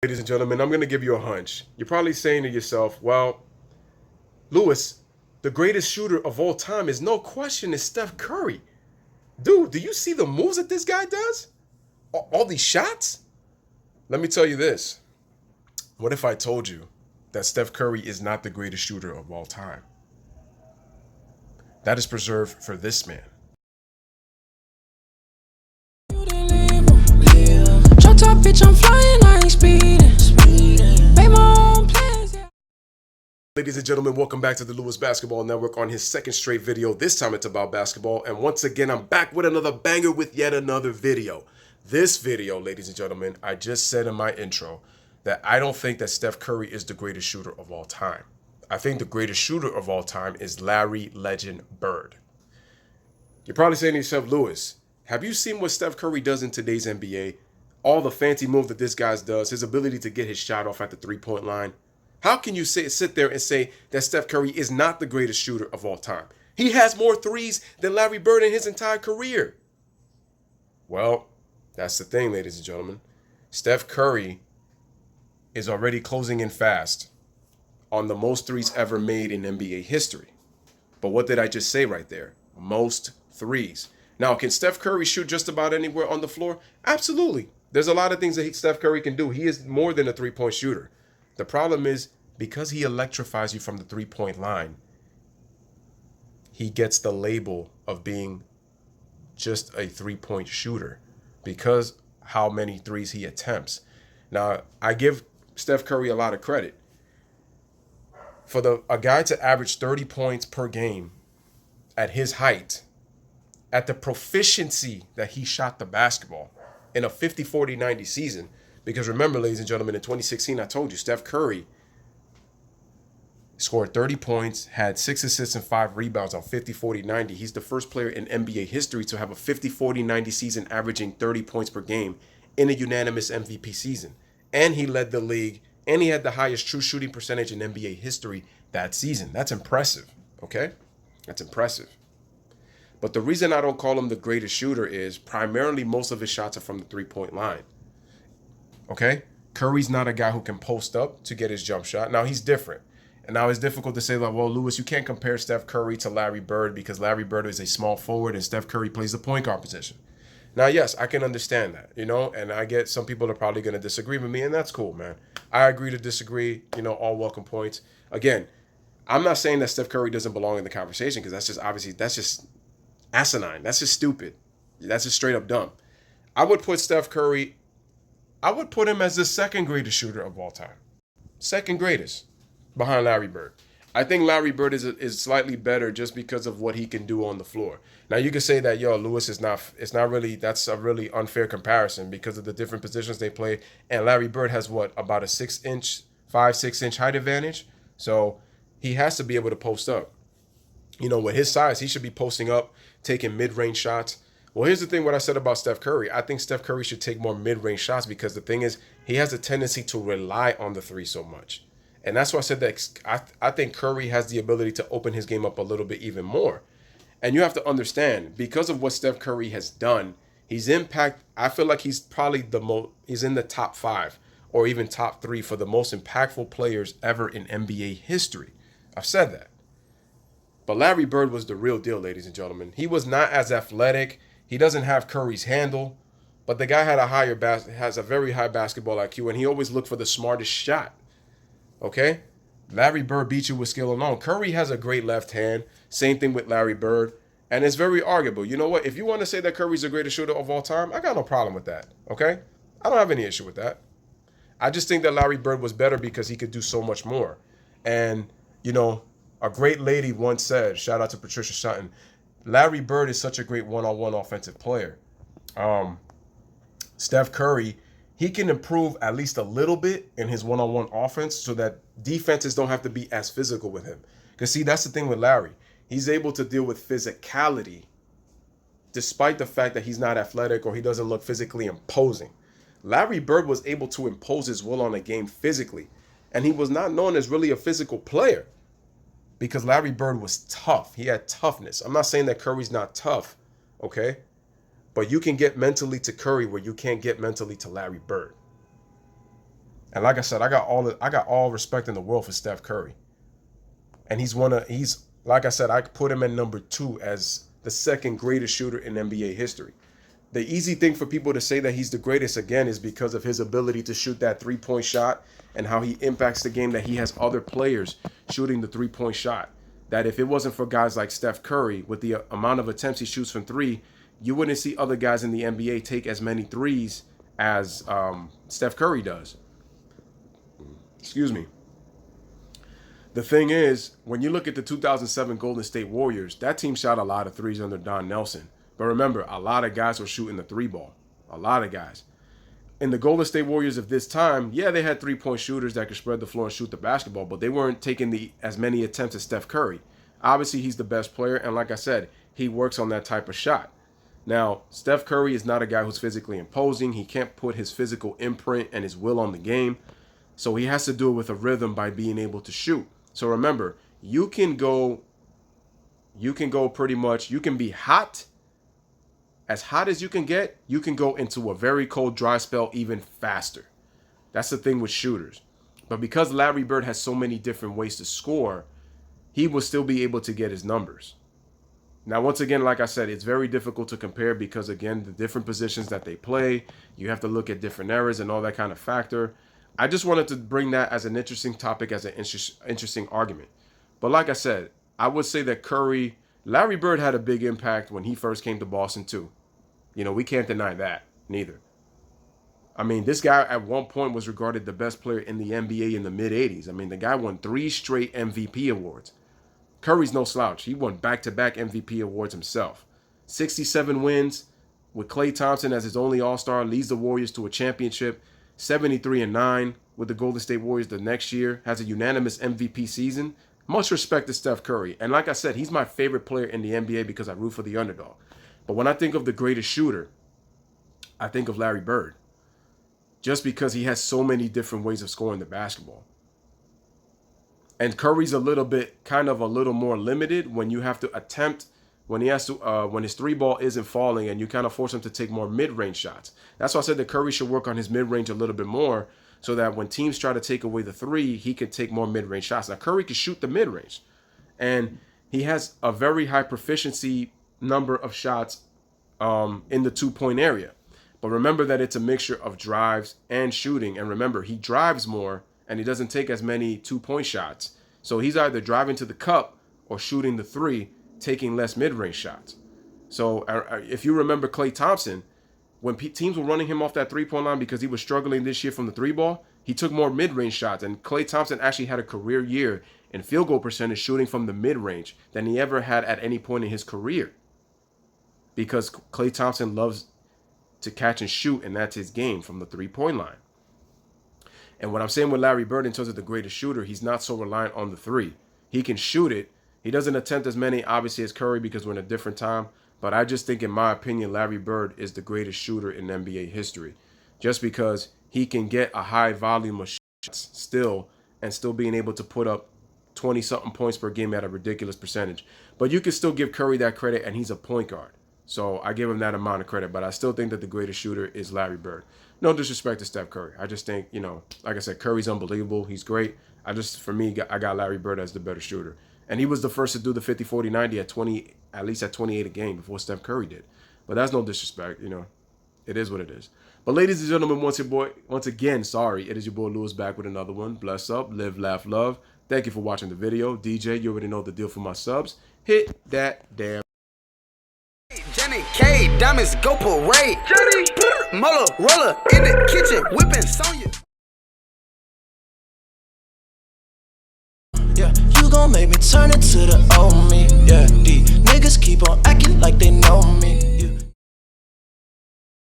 Ladies and gentlemen, I'm going to give you a hunch. You're probably saying to yourself, well, Lewis, the greatest shooter of all time is no question is Steph Curry. Dude, do you see the moves that this guy does? All these shots? Let me tell you this. What if I told you that Steph Curry is not the greatest shooter of all time? That is preserved for this man. Top bitch, I'm flying, I ain't speeding. Make my own plans. Ladies and gentlemen, welcome back to the Lewis Basketball Network on his second straight video. This time it's about basketball. And once again, I'm back with another banger with yet another video. This video, ladies and gentlemen, I just said in my intro that I don't think that Steph Curry is the greatest shooter of all time. I think the greatest shooter of all time is Larry Legend Bird. You're probably saying to yourself, Lewis, have you seen what Steph Curry does in today's NBA? All the fancy move that this guy does, his ability to get his shot off at the three-point line. How can you sit there and say that Steph Curry is not the greatest shooter of all time? He has more threes than Larry Bird in his entire career. Well, that's the thing, ladies and gentlemen. Steph Curry is already closing in fast on the most threes ever made in NBA history. But what did I just say right there? Most threes. Now, can Steph Curry shoot just about anywhere on the floor? Absolutely. There's a lot of things that Steph Curry can do. He is more than a three-point shooter. The problem is, because he electrifies you from the three-point line, he gets the label of being just a three-point shooter because how many threes he attempts. Now, I give Steph Curry a lot of credit. For a guy to average 30 points per game at his height, at the proficiency that he shot the basketball in a 50-40-90 season, because remember, ladies and gentlemen, in 2016, I told you, Steph Curry scored 30 points, had 6 assists and 5 rebounds on 50-40-90. He's the first player in NBA history to have a 50-40-90 season averaging 30 points per game in a unanimous MVP season. And he led the league, and he had the highest true shooting percentage in NBA history that season. That's impressive, okay? That's impressive. But the reason I don't call him the greatest shooter is primarily most of his shots are from the three-point line. Okay? Curry's not a guy who can post up to get his jump shot. Now, he's different. And now it's difficult to say, like, well, Lewis, you can't compare Steph Curry to Larry Bird because Larry Bird is a small forward and Steph Curry plays the point guard position. Now, yes, I can understand that, and I get some people are probably going to disagree with me, and that's cool, man. I agree to disagree, all welcome points. Again, I'm not saying that Steph Curry doesn't belong in the conversation because that's just asinine. That's just stupid. That's just straight up dumb. I would put him as the second greatest shooter of all time. Second greatest behind Larry Bird. I think Larry Bird is slightly better just because of what he can do on the floor. Now you can say that, Lewis it's not really, that's a really unfair comparison because of the different positions they play. And Larry Bird has about a 5-6 inch height advantage. So he has to be able to post up. With his size, he should be posting up, taking mid-range shots. Well, here's the thing what I said about Steph Curry. I think Steph Curry should take more mid-range shots because the thing is he has a tendency to rely on the three so much. And that's why I said that I think Curry has the ability to open his game up a little bit even more. And you have to understand, because of what Steph Curry has done, I feel like he's probably he's in the top 5 or even top 3 for the most impactful players ever in NBA history. I've said that. But Larry Bird was the real deal, ladies and gentlemen. He was not as athletic. He doesn't have Curry's handle, but the guy has a very high basketball IQ, and he always looked for the smartest shot. Okay? Larry Bird beat you with skill alone. Curry has a great left hand. Same thing with Larry Bird. And it's very arguable. You know what? If you want to say that Curry's the greatest shooter of all time, I got no problem with that. Okay? I don't have any issue with that. I just think that Larry Bird was better because he could do so much more. And, a great lady once said, shout out to Patricia Sutton, Larry Bird is such a great one-on-one offensive player. Steph Curry, he can improve at least a little bit in his one-on-one offense so that defenses don't have to be as physical with him. Because, see, that's the thing with Larry. He's able to deal with physicality despite the fact that he's not athletic or he doesn't look physically imposing. Larry Bird was able to impose his will on a game physically, and he was not known as really a physical player because Larry Bird was tough. He had toughness. I'm not saying that Curry's not tough, okay? But you can get mentally to Curry where you can't get mentally to Larry Bird. And like I said, I got all respect in the world for Steph Curry. And he's like I said, I put him at number 2 as the second greatest shooter in NBA history. The easy thing for people to say that he's the greatest again is because of his ability to shoot that 3-point shot and how he impacts the game, that he has other players shooting the 3-point shot. That if it wasn't for guys like Steph Curry, with the amount of attempts he shoots from 3, you wouldn't see other guys in the NBA take as many threes as Steph Curry does. Excuse me. The thing is, when you look at the 2007 Golden State Warriors, that team shot a lot of threes under Don Nelson. But remember, a lot of guys were shooting the 3-ball. A lot of guys. In the Golden State Warriors of this time, yeah, they had 3-point shooters that could spread the floor and shoot the basketball, but they weren't taking as many attempts as Steph Curry. Obviously, he's the best player, and like I said, he works on that type of shot. Now, Steph Curry is not a guy who's physically imposing. He can't put his physical imprint and his will on the game. So he has to do it with a rhythm by being able to shoot. So remember, you can go pretty much, you can be hot as you can get. You can go into a very cold, dry spell even faster. That's the thing with shooters. But because Larry Bird has so many different ways to score, he will still be able to get his numbers. Now, once again, like I said, it's very difficult to compare because, again, the different positions that they play, you have to look at different eras and all that kind of factor. I just wanted to bring that as an interesting topic, as an interesting argument. But like I said, I would say that Larry Bird had a big impact when he first came to Boston too. You know, we can't deny that, neither. I mean, this guy at one point was regarded the best player in the NBA in the mid-'80s. I mean, the guy won 3 straight MVP awards. Curry's no slouch. He won back-to-back MVP awards himself. 67 wins with Klay Thompson as his only All-Star, leads the Warriors to a championship. 73-9 with the Golden State Warriors the next year, has a unanimous MVP season. Much respect to Steph Curry. And like I said, he's my favorite player in the NBA because I root for the underdog. But when I think of the greatest shooter, I think of Larry Bird. Just because he has so many different ways of scoring the basketball. And Curry's a little more limited when you have to attempt, when his 3-ball isn't falling and you kind of force him to take more mid-range shots. That's why I said that Curry should work on his mid-range a little bit more so that when teams try to take away the 3, he can take more mid-range shots. Now, Curry can shoot the mid-range, and he has a very high proficiency number of shots in the 2-point area. But remember that it's a mixture of drives and shooting. And remember, he drives more and he doesn't take as many 2-point shots. So he's either driving to the cup or shooting the 3, taking less mid-range shots. So if you remember Klay Thompson, when teams were running him off that 3-point line because he was struggling this year from the 3-ball, he took more mid-range shots. And Klay Thompson actually had a career year in field goal percentage shooting from the mid-range than he ever had at any point in his career. Because Klay Thompson loves to catch and shoot, and that's his game from the 3-point line. And what I'm saying with Larry Bird in terms of the greatest shooter, he's not so reliant on the 3. He can shoot it. He doesn't attempt as many, obviously, as Curry because we're in a different time. But I just think, in my opinion, Larry Bird is the greatest shooter in NBA history. Just because he can get a high volume of shots still and still being able to put up 20-something points per game at a ridiculous percentage. But you can still give Curry that credit, and he's a point guard. So I give him that amount of credit, but I still think that the greatest shooter is Larry Bird. No disrespect to Steph Curry. I just think, like I said, Curry's unbelievable. He's great. For me, I got Larry Bird as the better shooter. And he was the first to do the 50-40-90 at least at 28 a game before Steph Curry did. But that's no disrespect, It is what it is. But ladies and gentlemen, once again, it is your boy Lewis back with another one. Bless up, live, laugh, love. Thank you for watching the video. DJ, you already know the deal for my subs. Hit that damn. Jenny K, diamonds go parade. Jenny, Muller, roller in the kitchen, whipping Sonya. Yeah, you gon' make me turn it